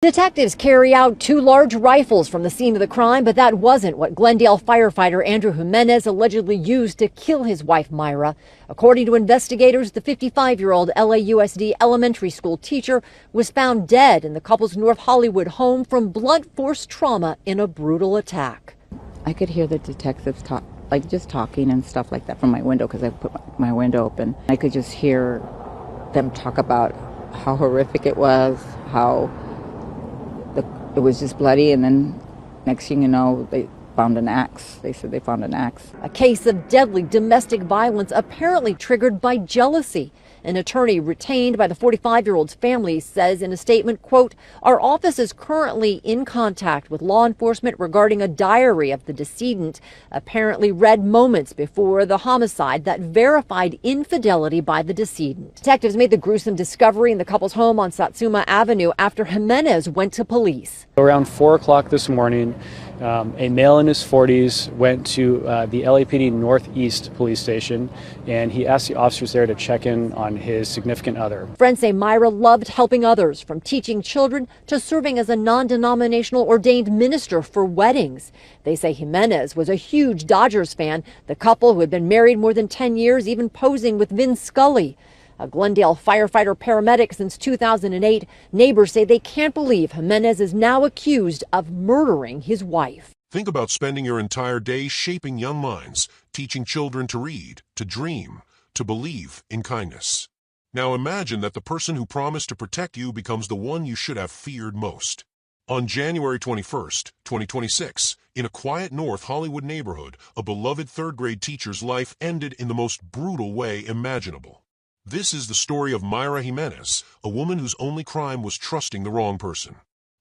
Detectives carry out 2 large rifles from the scene of the crime, but that wasn't what Glendale firefighter Andrew Jimenez allegedly used to kill his wife, Myra. According to investigators, the 55-year-old LAUSD elementary school teacher was found dead in the couple's North Hollywood home from blunt force trauma in a brutal attack. I could hear the detectives talk, just talking and stuff like that from my window because I put my window open. I could just hear them talk about how horrific it was, how it was just bloody, and then next thing you know, they found an axe. They said they found an axe. A case of deadly domestic violence apparently triggered by jealousy. An attorney retained by the 45-year-old's family says in a statement, quote, "Our office is currently in contact with law enforcement regarding a diary of the decedent, apparently read moments before the homicide that verified infidelity by the decedent." Detectives made the gruesome discovery in the couple's home on Satsuma Avenue after Jimenez went to police. Around 4 o'clock this morning, a male in his 40s went to the LAPD Northeast police station, and he asked the officers there to check in on his significant other. Friends say Myra loved helping others, from teaching children to serving as a non-denominational ordained minister for weddings. They say Jimenez was a huge Dodgers fan, the couple who had been married more than 10 years, even posing with Vin Scully. A Glendale firefighter paramedic since 2008, neighbors say they can't believe Jimenez is now accused of murdering his wife. Think about spending your entire day shaping young minds, teaching children to read, to dream, to believe in kindness. Now imagine that the person who promised to protect you becomes the one you should have feared most. On January 21st, 2026, in a quiet North Hollywood neighborhood, a beloved third-grade teacher's life ended in the most brutal way imaginable. This is the story of Mayra Jimenez, a woman whose only crime was trusting the wrong person.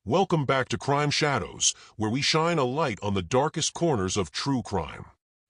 Welcome back to Crime Shadows, where we shine a light on the darkest corners of true crime.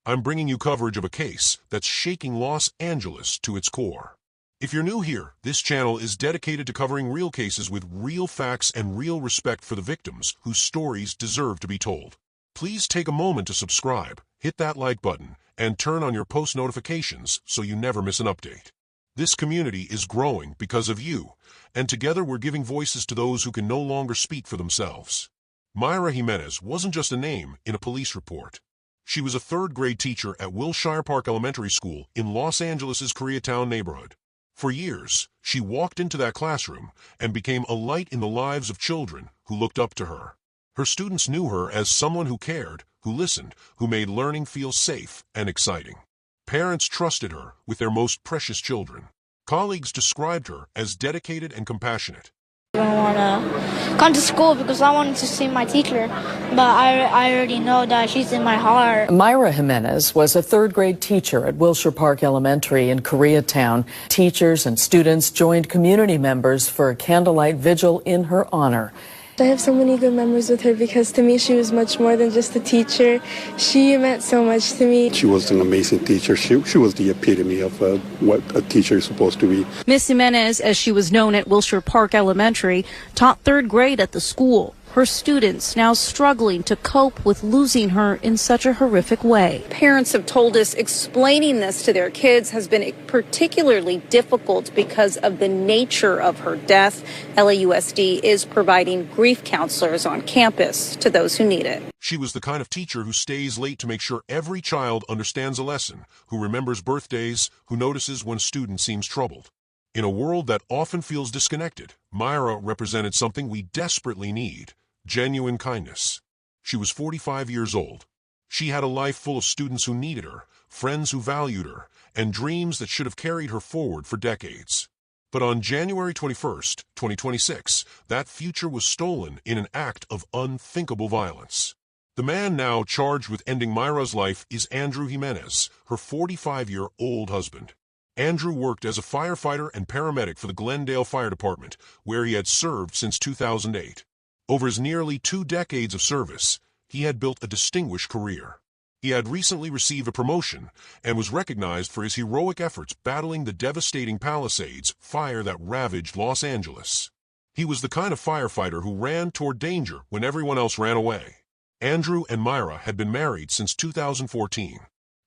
I'm bringing you coverage of a case that's shaking Los Angeles to its core. If you're new here, this channel is dedicated to covering real cases with real facts and real respect for the victims whose stories deserve to be told. Please take a moment to subscribe, hit that like button, and turn on your post notifications so you never miss an update. This community is growing because of you, and together we're giving voices to those who can no longer speak for themselves. Mayra Jimenez wasn't just a name in a police report. She was a third-grade teacher at Wilshire Park Elementary School in Los Angeles' Koreatown neighborhood. For years, she walked into that classroom and became a light in the lives of children who looked up to her. Her students knew her as someone who cared, who listened, who made learning feel safe and exciting. Parents trusted her with their most precious children. Colleagues described her as dedicated and compassionate. I don't want to come to school because I wanted to see my teacher, but I already know that she's in my heart. Mayra Jimenez was a third-grade teacher at Wilshire Park Elementary in Koreatown. Teachers and students joined community members for a candlelight vigil in her honor. I have so many good memories with her because to me she was much more than just a teacher. She meant so much to me. She was an amazing teacher. She was the epitome of what a teacher is supposed to be. Miss Jimenez, as she was known at Wilshire Park Elementary, taught third grade at the school. Her students now struggling to cope with losing her in such a horrific way. Parents have told us explaining this to their kids has been particularly difficult because of the nature of her death. LAUSD is providing grief counselors on campus to those who need it. She was the kind of teacher who stays late to make sure every child understands a lesson, who remembers birthdays, who notices when a student seems troubled. In a world that often feels disconnected, Myra represented something we desperately need: genuine kindness. She was 45 years old. She had a life full of students who needed her, friends who valued her, and dreams that should have carried her forward for decades. But on January 21st, 2026, that future was stolen in an act of unthinkable violence. The man now charged with ending Myra's life is Andrew Jimenez, her 45-year-old husband. Andrew worked as a firefighter and paramedic for the Glendale Fire Department, where he had served since 2008. Over his nearly 2 decades of service, he had built a distinguished career. He had recently received a promotion and was recognized for his heroic efforts battling the devastating Palisades fire that ravaged Los Angeles. He was the kind of firefighter who ran toward danger when everyone else ran away. Andrew and Myra had been married since 2014.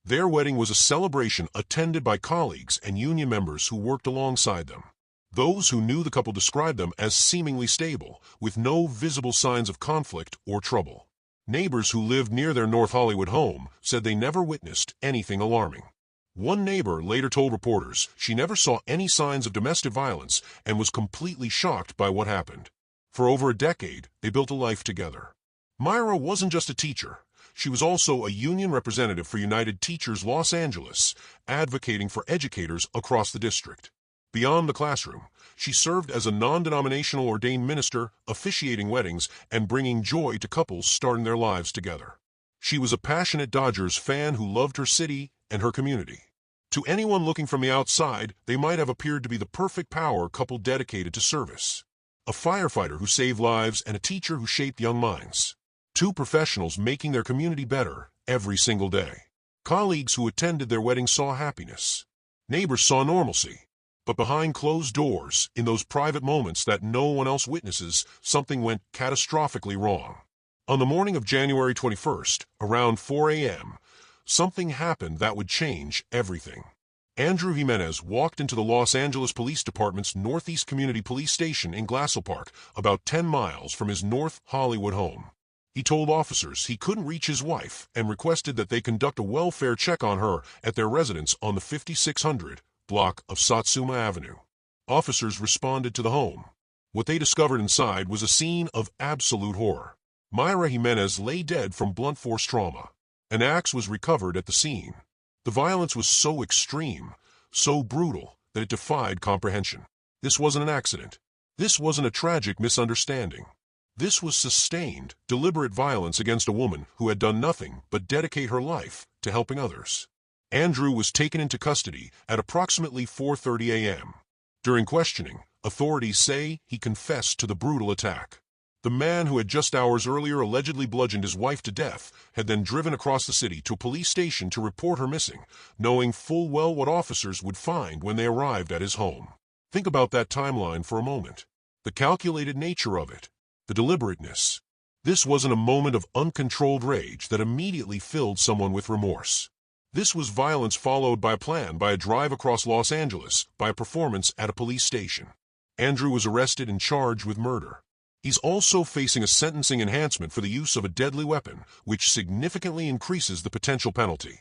Their wedding was a celebration attended by colleagues and union members who worked alongside them. Those who knew the couple described them as seemingly stable, with no visible signs of conflict or trouble. Neighbors who lived near their North Hollywood home said they never witnessed anything alarming. One neighbor later told reporters she never saw any signs of domestic violence and was completely shocked by what happened. For over a decade, they built a life together. Myra wasn't just a teacher. She was also a union representative for United Teachers Los Angeles, advocating for educators across the district. Beyond the classroom, she served as a non-denominational ordained minister, officiating weddings and bringing joy to couples starting their lives together. She was a passionate Dodgers fan who loved her city and her community. To anyone looking from the outside, they might have appeared to be the perfect power couple dedicated to service. A firefighter who saved lives and a teacher who shaped young minds. Two professionals making their community better every single day. Colleagues who attended their wedding saw happiness. Neighbors saw normalcy. But behind closed doors, in those private moments that no one else witnesses, something went catastrophically wrong. On the morning of January 21st, around 4 a.m., something happened that would change everything. Andrew Jimenez walked into the Los Angeles Police Department's Northeast Community Police Station in Glendale Park, about 10 miles from his North Hollywood home. He told officers he couldn't reach his wife and requested that they conduct a welfare check on her at their residence on the 5600 block of Satsuma Avenue. Officers responded to the home. What they discovered inside was a scene of absolute horror. Mayra Jimenez lay dead from blunt force trauma. An axe was recovered at the scene. The violence was so extreme, so brutal, that it defied comprehension. This wasn't an accident. This wasn't a tragic misunderstanding. This was sustained, deliberate violence against a woman who had done nothing but dedicate her life to helping others. Andrew was taken into custody at approximately 4:30 a.m. During questioning, authorities say he confessed to the brutal attack. The man who had just hours earlier allegedly bludgeoned his wife to death had then driven across the city to a police station to report her missing, knowing full well what officers would find when they arrived at his home. Think about that timeline for a moment. The calculated nature of it, the deliberateness. This wasn't a moment of uncontrolled rage that immediately filled someone with remorse. This was violence followed by a plan, by a drive across Los Angeles, by a performance at a police station. Andrew was arrested and charged with murder. He's also facing a sentencing enhancement for the use of a deadly weapon, which significantly increases the potential penalty.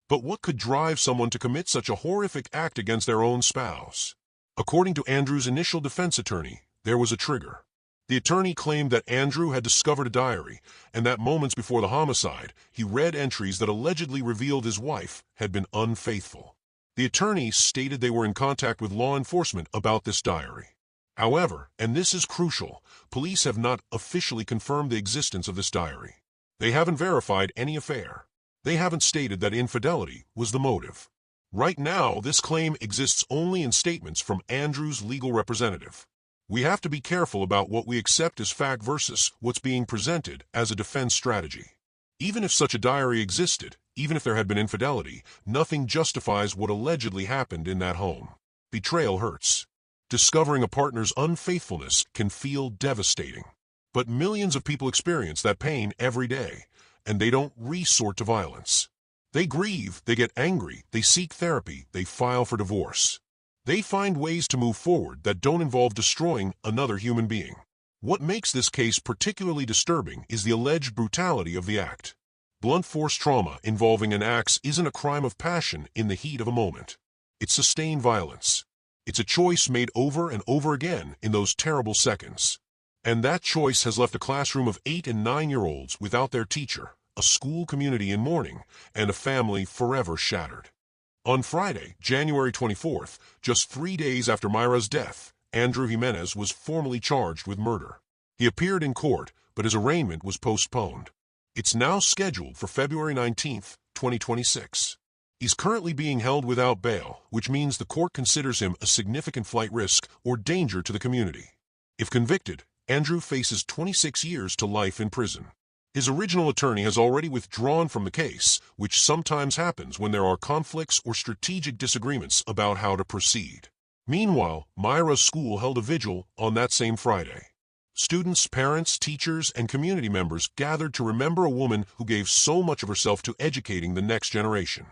But what could drive someone to commit such a horrific act against their own spouse? According to Andrew's initial defense attorney, there was a trigger. The attorney claimed that Andrew had discovered a diary, and that moments before the homicide, he read entries that allegedly revealed his wife had been unfaithful. The attorney stated they were in contact with law enforcement about this diary. However, and this is crucial, police have not officially confirmed the existence of this diary. They haven't verified any affair. They haven't stated that infidelity was the motive. Right now, this claim exists only in statements from Andrew's legal representative. We have to be careful about what we accept as fact versus what's being presented as a defense strategy. Even if such a diary existed, even if there had been infidelity, nothing justifies what allegedly happened in that home. Betrayal hurts. Discovering a partner's unfaithfulness can feel devastating. But millions of people experience that pain every day, and they don't resort to violence. They grieve, they get angry, they seek therapy, they file for divorce. They find ways to move forward that don't involve destroying another human being. What makes this case particularly disturbing is the alleged brutality of the act. Blunt force trauma involving an axe isn't a crime of passion in the heat of a moment. It's sustained violence. It's a choice made over and over again in those terrible seconds. And that choice has left a classroom of 8- and 9-year-olds without their teacher, a school community in mourning, and a family forever shattered. On Friday, January 24th, just 3 days after Myra's death, Andrew Jimenez was formally charged with murder. He appeared in court, but his arraignment was postponed. It's now scheduled for February 19, 2026. He's currently being held without bail, which means the court considers him a significant flight risk or danger to the community. If convicted, Andrew faces 26 years to life in prison. His original attorney has already withdrawn from the case, which sometimes happens when there are conflicts or strategic disagreements about how to proceed. Meanwhile, Myra's school held a vigil on that same Friday. Students, parents, teachers, and community members gathered to remember a woman who gave so much of herself to educating the next generation.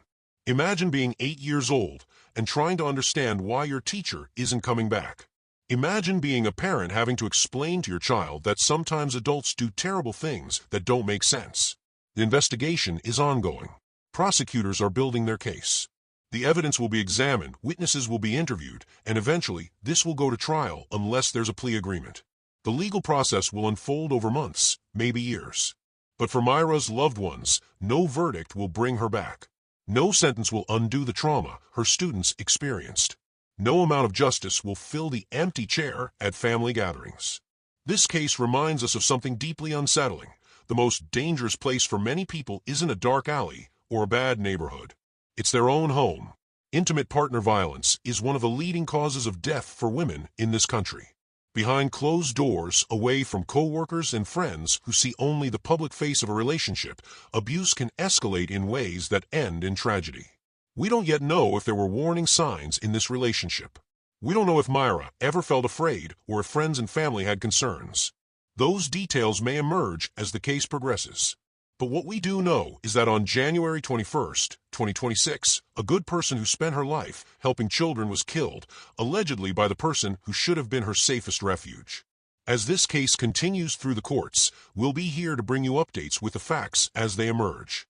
Imagine being 8 years old and trying to understand why your teacher isn't coming back. Imagine being a parent having to explain to your child that sometimes adults do terrible things that don't make sense. The investigation is ongoing. Prosecutors are building their case. The evidence will be examined, witnesses will be interviewed, and eventually this will go to trial unless there's a plea agreement. The legal process will unfold over months, maybe years. But for Myra's loved ones, no verdict will bring her back. No sentence will undo the trauma her students experienced. No amount of justice will fill the empty chair at family gatherings. This case reminds us of something deeply unsettling. The most dangerous place for many people isn't a dark alley or a bad neighborhood. It's their own home. Intimate partner violence is one of the leading causes of death for women in this country. Behind closed doors, away from co-workers and friends who see only the public face of a relationship, abuse can escalate in ways that end in tragedy. We don't yet know if there were warning signs in this relationship. We don't know if Myra ever felt afraid or if friends and family had concerns. Those details may emerge as the case progresses. But what we do know is that on January 21st, 2026, a good person who spent her life helping children was killed, allegedly by the person who should have been her safest refuge. As this case continues through the courts, we'll be here to bring you updates with the facts as they emerge.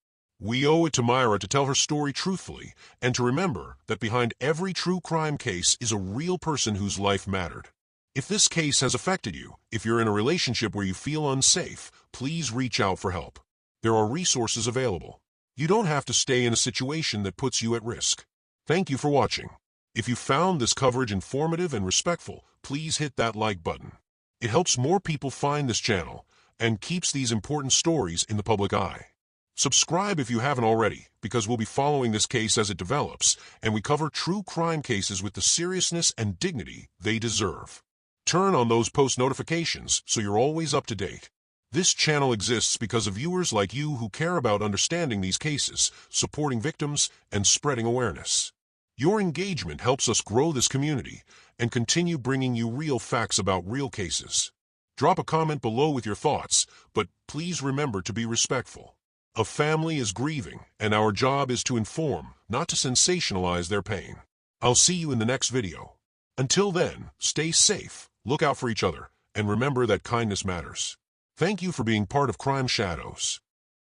We owe it to Myra to tell her story truthfully and to remember that behind every true crime case is a real person whose life mattered. If this case has affected you, if you're in a relationship where you feel unsafe, please reach out for help. There are resources available. You don't have to stay in a situation that puts you at risk. Thank you for watching. If you found this coverage informative and respectful, please hit that like button. It helps more people find this channel and keeps these important stories in the public eye. Subscribe if you haven't already, because we'll be following this case as it develops, and we cover true crime cases with the seriousness and dignity they deserve. Turn on those post notifications so you're always up to date. This channel exists because of viewers like you who care about understanding these cases, supporting victims, and spreading awareness. Your engagement helps us grow this community and continue bringing you real facts about real cases. Drop a comment below with your thoughts, but please remember to be respectful. A family is grieving, and our job is to inform, not to sensationalize their pain. I'll see you in the next video. Until then, stay safe, look out for each other, and remember that kindness matters. Thank you for being part of Crime Shadows.